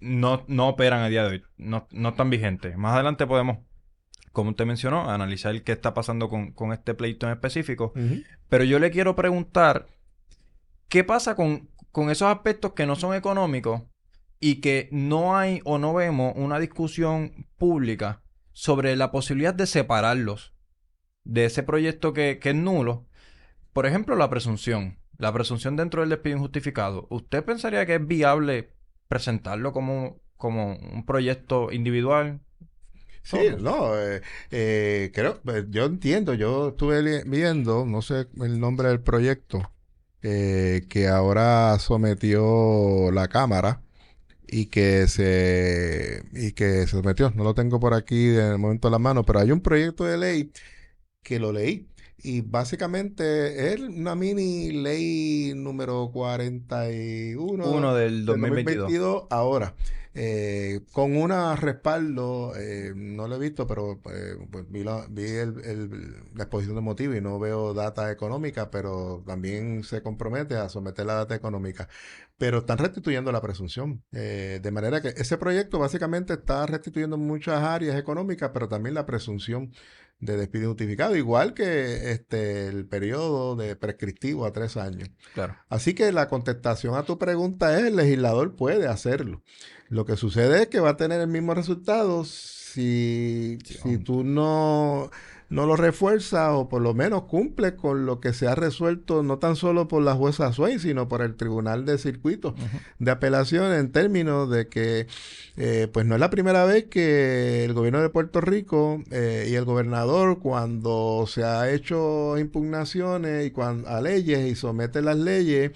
no operan a día de hoy, no están vigentes. Más adelante podemos como usted mencionó, analizar qué está pasando con este pleito en específico. Ujú. Pero yo le quiero preguntar, ¿qué pasa con esos aspectos que no son económicos y que no hay o no vemos una discusión pública sobre la posibilidad de separarlos de ese proyecto que es nulo? Por ejemplo, la presunción. La presunción dentro del despido injustificado. ¿Usted pensaría que es viable presentarlo como un proyecto individual Sí, solo? no, creo, yo entiendo, yo estuve viendo, no sé el nombre del proyecto, que ahora sometió la Cámara y que se sometió, no lo tengo por aquí en el momento de la mano, pero hay un proyecto de ley que lo leí. Y básicamente es una mini ley número 41 Uno del del 2022. 2022 ahora. Con un respaldo, no lo he visto, pero pues vi la exposición de motivo y no veo data económica, pero también se compromete a someter la data económica. Pero están restituyendo la presunción. De manera que ese proyecto básicamente está restituyendo muchas áreas económicas, pero también la presunción de despido justificado, igual que el periodo de prescriptivo a 3 años. Claro. Así que la contestación a tu pregunta es, el legislador puede hacerlo. Lo que sucede es que va a tener el mismo resultado si tú no lo refuerzas o por lo menos cumples con lo que se ha resuelto no tan solo por la jueza Swain, sino por el Tribunal de Circuito Ujú. de Apelación en términos de que pues no es la primera vez que el gobierno de Puerto Rico y el gobernador, cuando se ha hecho impugnaciones a leyes y somete las leyes,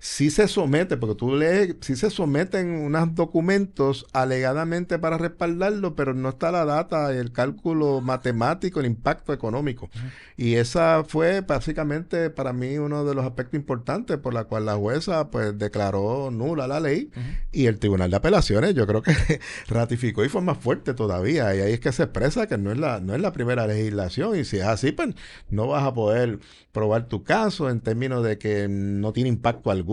sí se somete, porque tú lees, sí se someten unos documentos alegadamente para respaldarlo, pero no está la data, el cálculo matemático, el impacto económico. Ujú. Y esa fue básicamente para mí uno de los aspectos importantes por la cual la jueza pues declaró nula la ley Ujú. y el Tribunal de Apelaciones yo creo que ratificó y fue más fuerte todavía. Y ahí es que se expresa que no es la primera legislación y si es así, pues no vas a poder probar tu caso en términos de que no tiene impacto alguno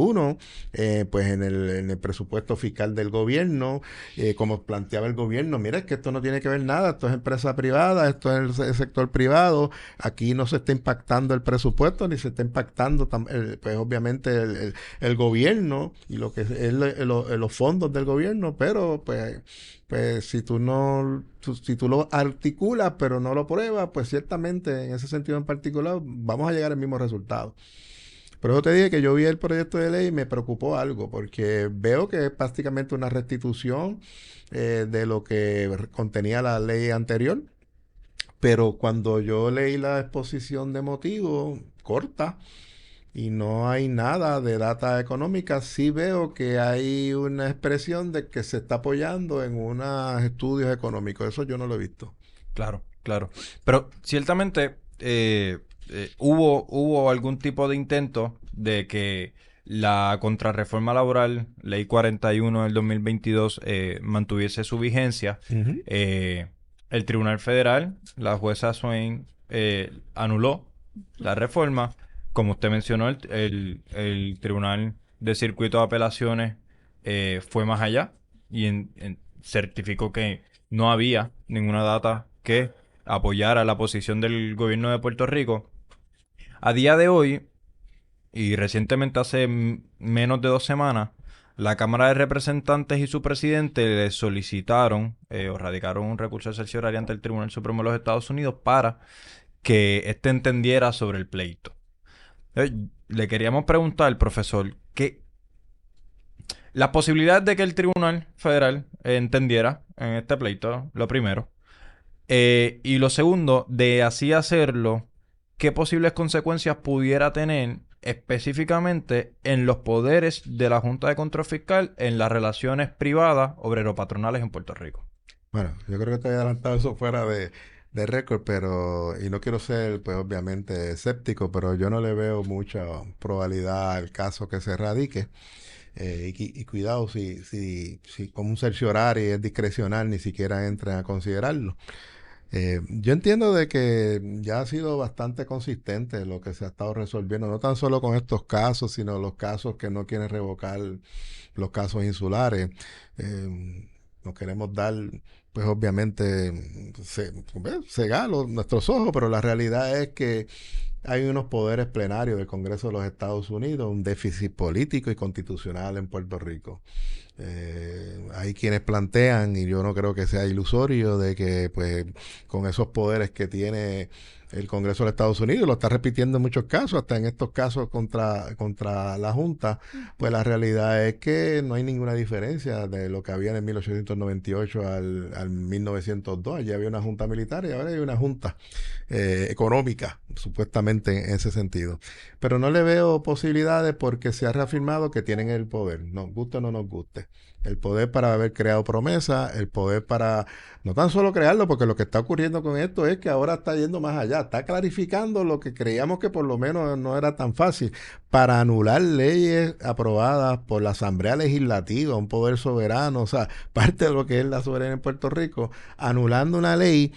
pues en el presupuesto fiscal del gobierno, como planteaba el gobierno. Mira, es que esto no tiene que ver nada, esto es empresa privada, esto es el sector privado, aquí no se está impactando el presupuesto ni se está impactando pues obviamente el gobierno y lo que es los fondos del gobierno, pero pues si tú lo articulas pero no lo pruebas, pues ciertamente en ese sentido en particular vamos a llegar al mismo resultado. Por eso te dije que yo vi el proyecto de ley y me preocupó algo, porque veo que es prácticamente una restitución de lo que contenía la ley anterior, pero cuando yo leí la exposición de motivos corta, y no hay nada de data económica, sí veo que hay una expresión de que se está apoyando en unos estudios económicos. Eso yo no lo he visto. Claro, claro. Pero ciertamente hubo algún tipo de intento de que la contrarreforma laboral, Ley 41 del 2022, mantuviese su vigencia. Ujú. Eh, el Tribunal Federal, la jueza Swain, anuló la reforma. Como usted mencionó, el Tribunal de Circuito de Apelaciones fue más allá y certificó que no había ninguna data que apoyara la posición del gobierno de Puerto Rico. A día de hoy, y recientemente hace menos de 2 semanas, la Cámara de Representantes y su presidente le solicitaron o radicaron un recurso de cercioraria ante el Tribunal Supremo de los Estados Unidos para que éste entendiera sobre el pleito. Le queríamos preguntar, profesor, que las posibilidades de que el Tribunal Federal entendiera en este pleito, lo primero. Y lo segundo, de así hacerlo, ¿qué posibles consecuencias pudiera tener específicamente en los poderes de la Junta de Control Fiscal en las relaciones privadas obrero-patronales en Puerto Rico? Bueno, yo creo que te he adelantado eso fuera de récord, y no quiero ser, pues obviamente, escéptico, pero yo no le veo mucha probabilidad al caso que se radique. Y cuidado si como un cerciorario es discrecional, ni siquiera entren a considerarlo. Yo entiendo de que ya ha sido bastante consistente lo que se ha estado resolviendo, no tan solo con estos casos, sino los casos que no quieren revocar los casos insulares. No queremos dar pues obviamente cega nuestros ojos, pero la realidad es que hay unos poderes plenarios del Congreso de los Estados Unidos, un déficit político y constitucional en Puerto Rico. Hay quienes plantean, y yo no creo que sea ilusorio, de que pues con esos poderes que tiene el Congreso de los Estados Unidos, lo está repitiendo en muchos casos, hasta en estos casos contra la Junta, pues la realidad es que no hay ninguna diferencia de lo que había en el 1898 al 1902. Allí había una junta militar y ahora hay una junta económica, supuestamente en ese sentido. Pero no le veo posibilidades porque se ha reafirmado que tienen el poder, nos guste o no nos guste. El poder para haber creado promesas, el poder para no tan solo crearlo, porque lo que está ocurriendo con esto es que ahora está yendo más allá, está clarificando lo que creíamos que por lo menos no era tan fácil, para anular leyes aprobadas por la Asamblea Legislativa, un poder soberano, o sea, parte de lo que es la soberanía en Puerto Rico, anulando una ley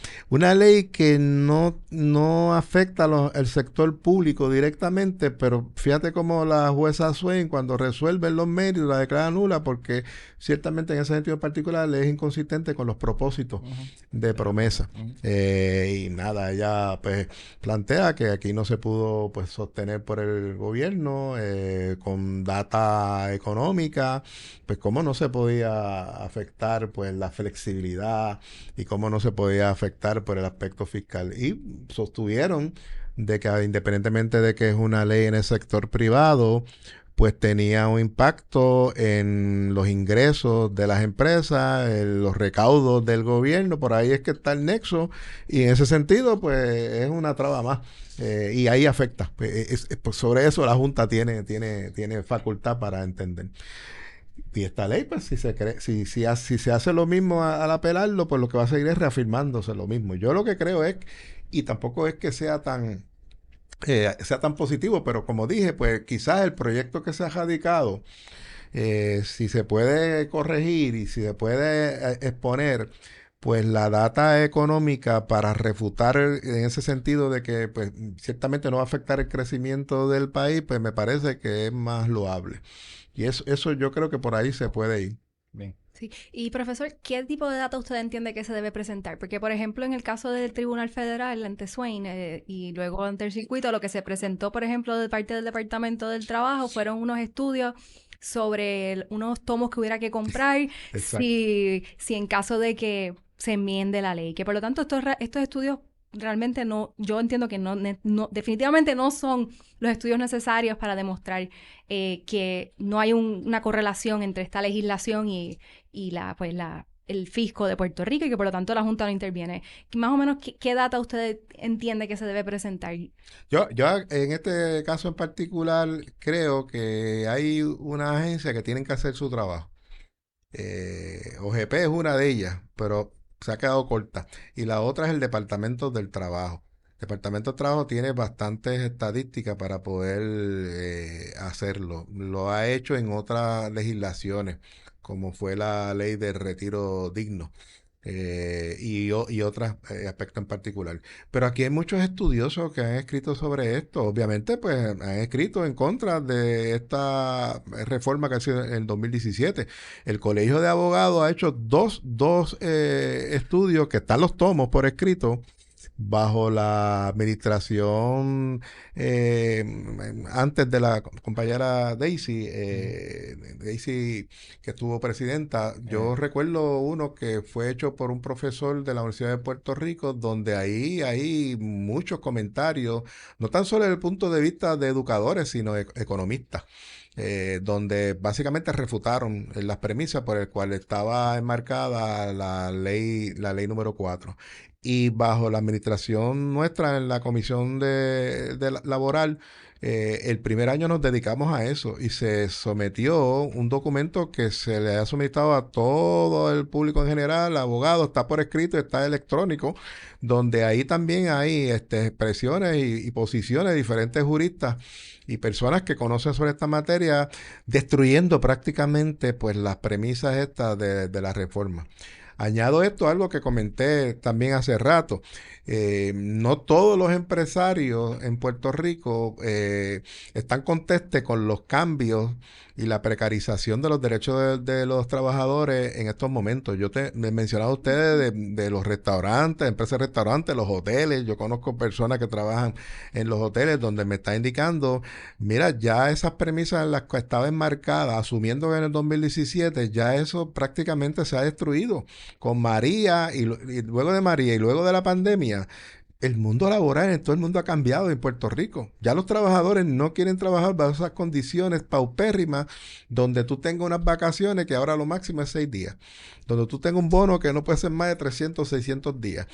que no afecta el sector público directamente, pero fíjate cómo la jueza Swain, cuando resuelve los méritos, la declara nula porque ciertamente en ese sentido particular es inconsistente con los propósitos de promesa. Y nada, ella pues plantea que aquí no se pudo pues sostener por el gobierno con data económica, pues cómo no se podía afectar pues la flexibilidad y cómo no se podía afectar por el aspecto fiscal. Y sostuvieron de que independientemente de que es una ley en el sector privado, pues tenía un impacto en los ingresos de las empresas, en los recaudos del gobierno, por ahí es que está el nexo, y en ese sentido, pues es una traba más, y ahí afecta. Pues sobre eso la Junta tiene facultad para entender. Y esta ley, pues si se hace lo mismo al apelarlo, pues lo que va a seguir es reafirmándose lo mismo. Yo lo que creo es, y tampoco es que sea tan positivo, pero como dije, pues quizás el proyecto que se ha radicado, si se puede corregir y si se puede exponer, pues la data económica para refutar en ese sentido de que pues ciertamente no va a afectar el crecimiento del país, pues me parece que es más loable. Y eso yo creo que por ahí se puede ir. Bien. Sí. Y profesor, ¿qué tipo de data usted entiende que se debe presentar? Porque, por ejemplo, en el caso del Tribunal Federal ante Swain y luego ante el circuito, lo que se presentó, por ejemplo, de parte del Departamento del Trabajo fueron unos estudios sobre unos tomos que hubiera que comprar si en caso de que se enmiende la ley. Que por lo tanto estos estudios realmente no, yo entiendo que definitivamente no son los estudios necesarios para demostrar que no hay una correlación entre esta legislación y el fisco de Puerto Rico y que por lo tanto la Junta no interviene. Más o menos, ¿qué data usted entiende que se debe presentar? Yo en este caso en particular creo que hay una agencia que tienen que hacer su trabajo. OGP es una de ellas, pero se ha quedado corta. Y la otra es el Departamento del Trabajo. El Departamento del Trabajo tiene bastantes estadísticas para poder hacerlo. Lo ha hecho en otras legislaciones, como fue la ley de retiro digno. Y otros aspectos en particular. Pero aquí hay muchos estudiosos que han escrito sobre esto. Obviamente, pues han escrito en contra de esta reforma que ha sido en el 2017. El Colegio de Abogados ha hecho dos estudios que están los tomos por escrito bajo la administración antes de la compañera Daisy, que estuvo presidenta. Yo recuerdo uno que fue hecho por un profesor de la Universidad de Puerto Rico, donde ahí hay muchos comentarios, no tan solo desde el punto de vista de educadores, sino economistas. Donde básicamente refutaron las premisas por el cual estaba enmarcada la ley número 4. Y bajo la administración nuestra en la comisión laboral, el primer año nos dedicamos a eso y se sometió un documento que se le ha sometido a todo el público en general, abogados, está por escrito, está electrónico, donde ahí también hay expresiones y posiciones de diferentes juristas y personas que conocen sobre esta materia, destruyendo prácticamente pues las premisas estas de la reforma. Añado esto a algo que comenté también hace rato. No todos los empresarios en Puerto Rico están contestes con los cambios y la precarización de los derechos de los trabajadores en estos momentos. Me mencionaba a ustedes de los restaurantes, empresas de restaurantes, los hoteles. Yo conozco personas que trabajan en los hoteles donde me está indicando, mira, ya esas premisas en las que estaba enmarcada, asumiendo que en el 2017, ya eso prácticamente se ha destruido. Con María y luego de María y luego de la pandemia, el mundo laboral en todo el mundo ha cambiado en Puerto Rico. Ya los trabajadores no quieren trabajar bajo esas condiciones paupérrimas donde tú tengas unas vacaciones que ahora lo máximo es 6 días. Donde tú tengas un bono que no puede ser más de 300, 600 días.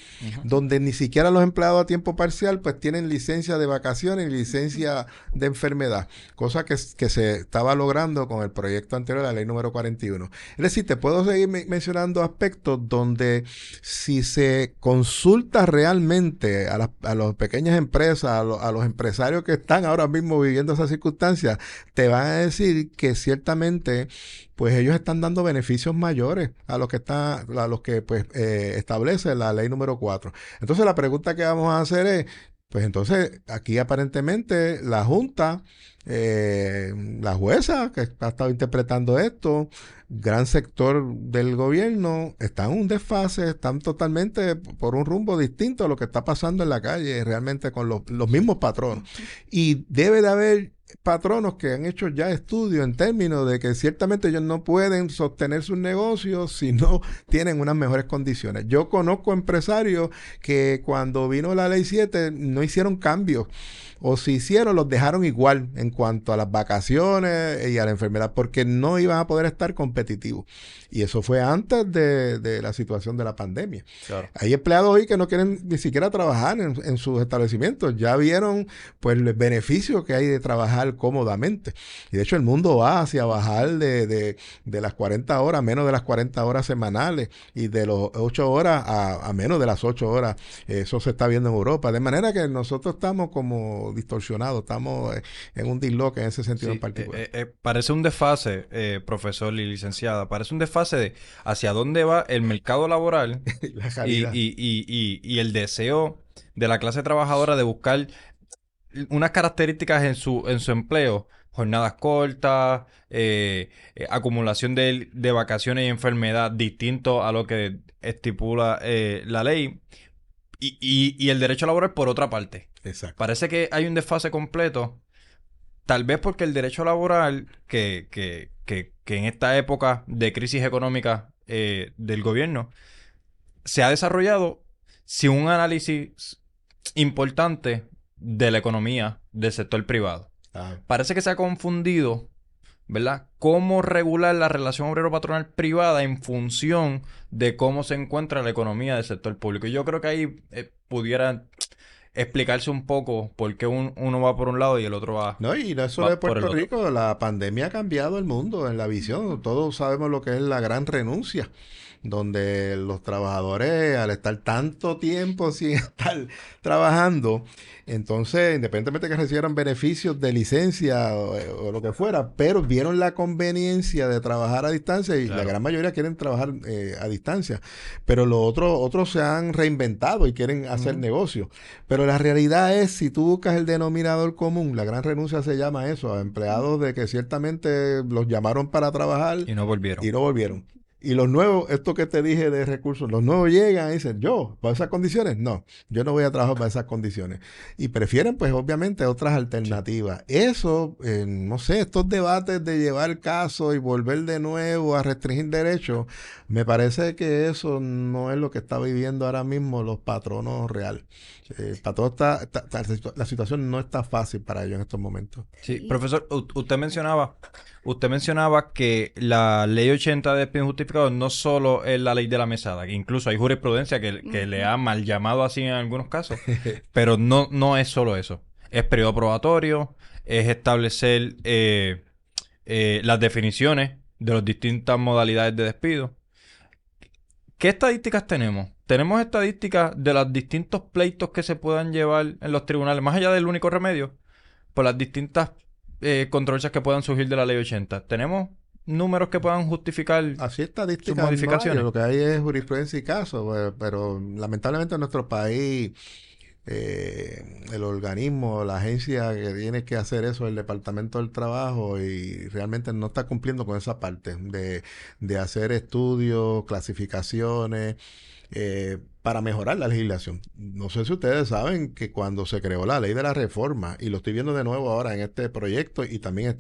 Donde ni siquiera los empleados a tiempo parcial pues tienen licencia de vacaciones y licencia de enfermedad. Cosa que se estaba logrando con el proyecto anterior, la ley número 41. Es decir, te puedo seguir mencionando aspectos donde si se consulta realmente a las pequeñas empresas, a los empresarios que están ahora mismo viviendo esas circunstancias, te van a decir que ciertamente pues ellos están dando beneficios mayores a los que pues establece la ley número 4. Entonces la pregunta que vamos a hacer es, pues entonces aquí aparentemente la Junta, la jueza que ha estado interpretando esto, gran sector del gobierno, están en un desfase, están totalmente por un rumbo distinto a lo que está pasando en la calle realmente con los mismos patronos. Y debe de haber patronos que han hecho ya estudios en términos de que ciertamente ellos no pueden sostener sus negocios si no tienen unas mejores condiciones. Yo conozco empresarios que cuando vino la Ley 7 no hicieron cambios, o si hicieron los dejaron igual en cuanto a las vacaciones y a la enfermedad, porque no iban a poder estar competitivos. Y eso fue antes de la situación de la pandemia. Claro. Hay empleados hoy que no quieren ni siquiera trabajar en sus establecimientos. Ya vieron pues el beneficio que hay de trabajar cómodamente. Y de hecho el mundo va hacia bajar de las 40 horas, menos de las 40 horas semanales, y de los 8 horas a menos de las 8 horas. Eso se está viendo en Europa. De manera que nosotros estamos como distorsionados, estamos en un disloque en ese sentido en particular. Parece un desfase, profesor y licenciada, parece un desfase de hacia dónde va el mercado laboral y el deseo de la clase trabajadora de buscar unas características en su empleo, jornadas cortas, acumulación de vacaciones y enfermedad distinto a lo que estipula la ley, y el derecho laboral por otra parte. Exacto. Parece que hay un desfase completo, tal vez porque el derecho laboral que en esta época de crisis económica del gobierno se ha desarrollado sin un análisis importante de la economía del sector privado. Parece que se ha confundido, ¿verdad?, cómo regular la relación obrero-patronal privada en función de cómo se encuentra la economía del sector público. Y yo creo que ahí pudiera explicarse un poco por qué uno va por un lado y el otro va. No, y no solo de Puerto Rico, la pandemia ha cambiado el mundo en la visión. Todos sabemos lo que es la gran renuncia, donde los trabajadores, al estar tanto tiempo sin estar trabajando, entonces, independientemente de que recibieran beneficios de licencia o lo que fuera, pero vieron la conveniencia de trabajar a distancia, y claro, la gran mayoría quieren trabajar a distancia. Pero los otros se han reinventado y quieren hacer negocio. Pero la realidad es, si tú buscas el denominador común, la gran renuncia se llama eso, a empleados de que ciertamente los llamaron para trabajar y no volvieron. Y los nuevos, esto que te dije de recursos, los nuevos llegan y dicen, yo, ¿para esas condiciones? No, yo no voy a trabajar para esas condiciones. Y prefieren, pues, obviamente, otras alternativas. Eso, no sé, estos debates de llevar casos y volver de nuevo a restringir derechos, me parece que eso no es lo que está viviendo ahora mismo los patronos reales. Para todo la situación no está fácil para ellos en estos momentos. Sí, profesor, usted mencionaba que la ley 80 de despido injustificado no solo es la ley de la mesada, que incluso hay jurisprudencia que le ha mal llamado así en algunos casos, pero no es solo eso. Es periodo probatorio, es establecer las definiciones de las distintas modalidades de despido. ¿Qué estadísticas tenemos? ¿Tenemos estadísticas de los distintos pleitos que se puedan llevar en los tribunales, más allá del único remedio, por las distintas controversias que puedan surgir de la ley 80? ¿Tenemos números que puedan justificar así estadísticas sus modificaciones? No hay, lo que hay es jurisprudencia y casos, pero lamentablemente en nuestro país el organismo, la agencia que tiene que hacer eso, el Departamento del Trabajo, y realmente no está cumpliendo con esa parte de hacer estudios, clasificaciones, para mejorar la legislación. No sé si ustedes saben que cuando se creó la ley de la reforma, y lo estoy viendo de nuevo ahora en este proyecto, y también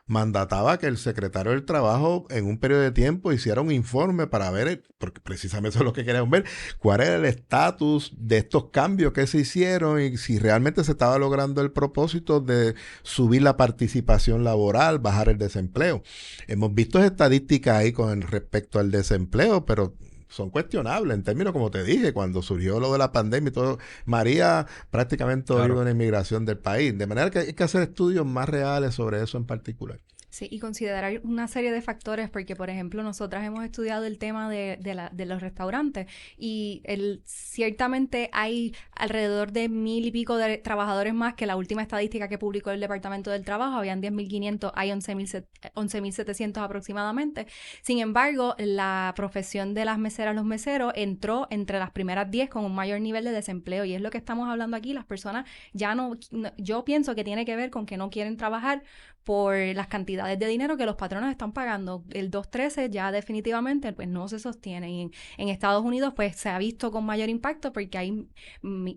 mandataba que el secretario del Trabajo en un periodo de tiempo hiciera un informe para ver, porque precisamente eso es lo que querían ver, cuál era el estatus de estos cambios que se hicieron y si realmente se estaba logrando el propósito de subir la participación laboral, bajar el desempleo. Hemos visto estadísticas ahí con respecto al desempleo, pero son cuestionables en términos, como te dije, cuando surgió lo de la pandemia y todo, María prácticamente Claro. vive una inmigración del país, de manera que hay que hacer estudios más reales sobre eso en particular. Sí, y considerar una serie de factores, porque por ejemplo nosotras hemos estudiado el tema de los restaurantes y ciertamente hay alrededor de 1,000 y pico de trabajadores más que la última estadística que publicó el Departamento del Trabajo, habían 10,500, hay 11,700 aproximadamente. Sin embargo, la profesión de las meseras, los meseros, entró entre las primeras 10 con un mayor nivel de desempleo y es lo que estamos hablando aquí, las personas ya yo pienso que tiene que ver con que no quieren trabajar por las cantidades de dinero que los patronos están pagando. El 213 ya definitivamente pues no se sostiene. Y en Estados Unidos pues se ha visto con mayor impacto porque hay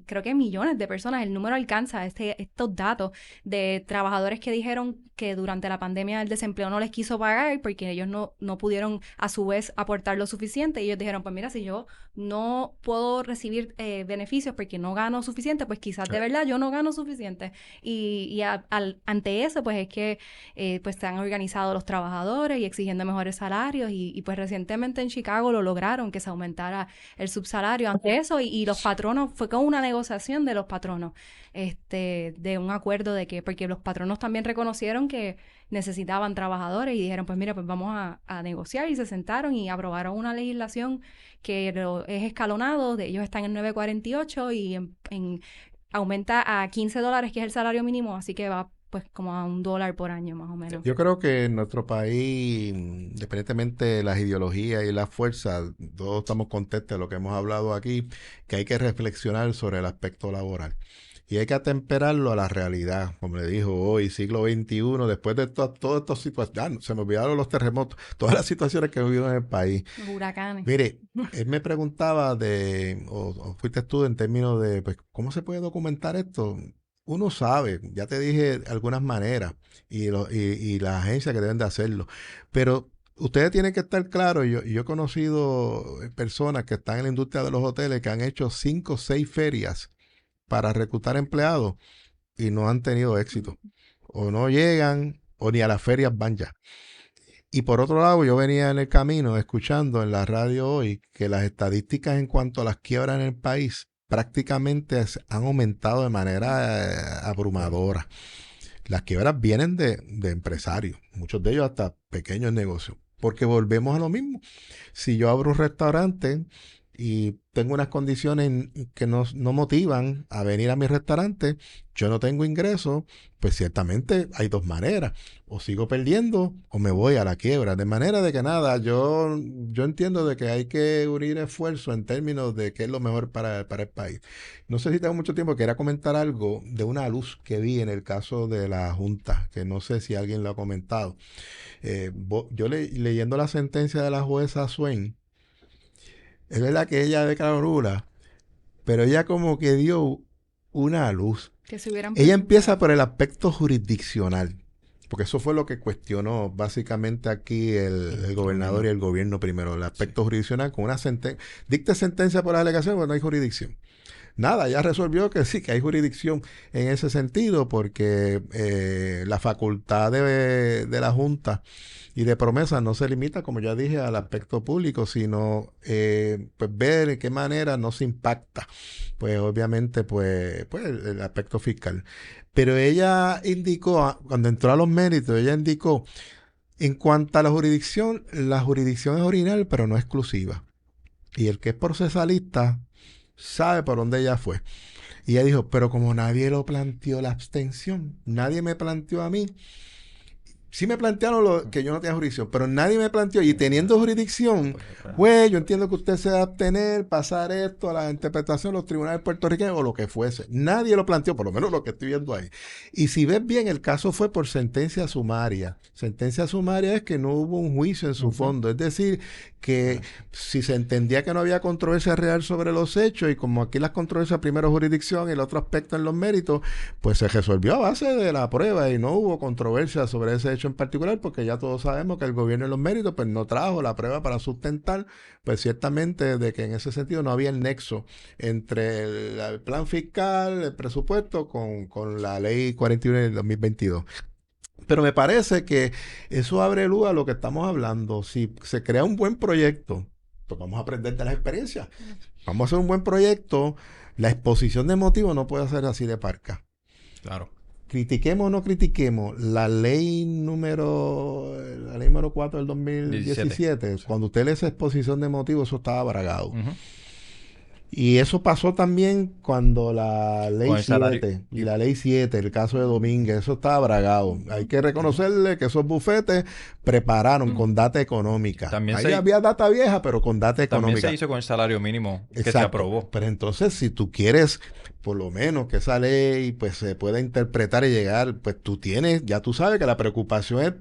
creo que millones de personas, el número alcanza estos datos de trabajadores que dijeron que durante la pandemia el desempleo no les quiso pagar porque ellos no pudieron a su vez aportar lo suficiente y ellos dijeron pues mira, si yo no puedo recibir beneficios porque no gano suficiente, pues quizás de verdad yo no gano suficiente. Ante eso pues es que pues se han organizado los trabajadores y exigiendo mejores salarios y pues recientemente en Chicago lo lograron que se aumentara el subsalario ante eso y los patronos, fue con una negociación de los patronos, de un acuerdo de que, porque los patronos también reconocieron que necesitaban trabajadores y dijeron pues mira, pues vamos a negociar y se sentaron y aprobaron una legislación que es escalonado, de ellos están en 9.48 y aumenta a $15, que es el salario mínimo, así que va pues como a $1 por año más o menos. Yo creo que en nuestro país, independientemente de las ideologías y las fuerzas, todos estamos contentos de lo que hemos hablado aquí, que hay que reflexionar sobre el aspecto laboral. Y hay que atemperarlo a la realidad, como le dijo hoy, siglo XXI, después de todas estas situaciones, se me olvidaron los terremotos, todas las situaciones que vivimos en el país. Los huracanes. Mire, él me preguntaba o fuiste tú en términos de, pues, ¿cómo se puede documentar esto? Uno sabe, ya te dije algunas maneras y las agencias que deben de hacerlo, pero ustedes tienen que estar claros, yo he conocido personas que están en la industria de los hoteles que han hecho 5 o 6 ferias para reclutar empleados y no han tenido éxito, o no llegan o ni a las ferias van ya. Y por otro lado, yo venía en el camino escuchando en la radio hoy que las estadísticas en cuanto a las quiebras en el país prácticamente han aumentado de manera abrumadora. Las quiebras vienen de empresarios, muchos de ellos hasta pequeños negocios, porque volvemos a lo mismo. Si yo abro un restaurante y tengo unas condiciones que no motivan a venir a mi restaurante, yo no tengo ingresos, pues ciertamente hay dos maneras. O sigo perdiendo o me voy a la quiebra. De manera de que nada, yo entiendo de que hay que unir esfuerzo en términos de qué es lo mejor para el país. No sé si tengo mucho tiempo, quería comentar algo de una luz que vi en el caso de la Junta, que no sé si alguien lo ha comentado. Leyendo la sentencia de la jueza Swain, es verdad que ella declaró nula, pero ella como que dio una luz. Que se hubieran Ella empieza presentado. por el aspecto jurisdiccional, porque eso fue lo que cuestionó básicamente aquí el gobernador y el gobierno primero, el aspecto jurisdiccional con una sentencia. Dicta sentencia por la delegación, pues no hay jurisdicción. Nada, ya resolvió que sí, que hay jurisdicción en ese sentido, porque la facultad de la Junta y de promesa no se limita, como ya dije, al aspecto público, sino pues ver en qué manera no se impacta, pues obviamente, pues el aspecto fiscal. Pero ella indicó, cuando entró a los méritos, ella indicó, en cuanto a la jurisdicción es original, pero no exclusiva. Y el que es procesalista sabe por dónde ella fue. Y ella dijo, pero como nadie lo planteó la abstención, nadie me planteó a mí, Sí me plantearon que yo no tenía jurisdicción, pero nadie me planteó, y teniendo jurisdicción, pues yo entiendo que usted se va a abstener, pasar esto a la interpretación de los tribunales puertorriqueños o lo que fuese. Nadie lo planteó, por lo menos lo que estoy viendo ahí. Y si ves bien, el caso fue por sentencia sumaria. Sentencia sumaria es que no hubo un juicio en su fondo, es decir, que si se entendía que no había controversia real sobre los hechos, y como aquí las controversias primero jurisdicción y el otro aspecto en los méritos, pues se resolvió a base de la prueba y no hubo controversia sobre ese hecho en particular, porque ya todos sabemos que el gobierno en los méritos pues no trajo la prueba para sustentar, pues ciertamente de que en ese sentido no había el nexo entre el plan fiscal, el presupuesto con la ley 41 del 2022. Pero me parece que eso abre luz a lo que estamos hablando. Si se crea un buen proyecto, pues vamos a aprender de las experiencias. Vamos a hacer un buen proyecto. La exposición de motivos no puede ser así de parca. Claro. Critiquemos o no critiquemos, la ley número 4 del 2017, cuando usted lee esa exposición de motivos, eso estaba bragado. Y eso pasó también cuando la ley 7 y la ley 7, el caso de Domínguez, eso estaba bragado. Hay que reconocerle que esos bufetes prepararon con data económica. También ahí había data vieja, pero con data económica. También se hizo con el salario mínimo que se aprobó. Pero entonces, si tú quieres, por lo menos, que esa ley pues se pueda interpretar y llegar, pues tú tienes, ya tú sabes que la preocupación es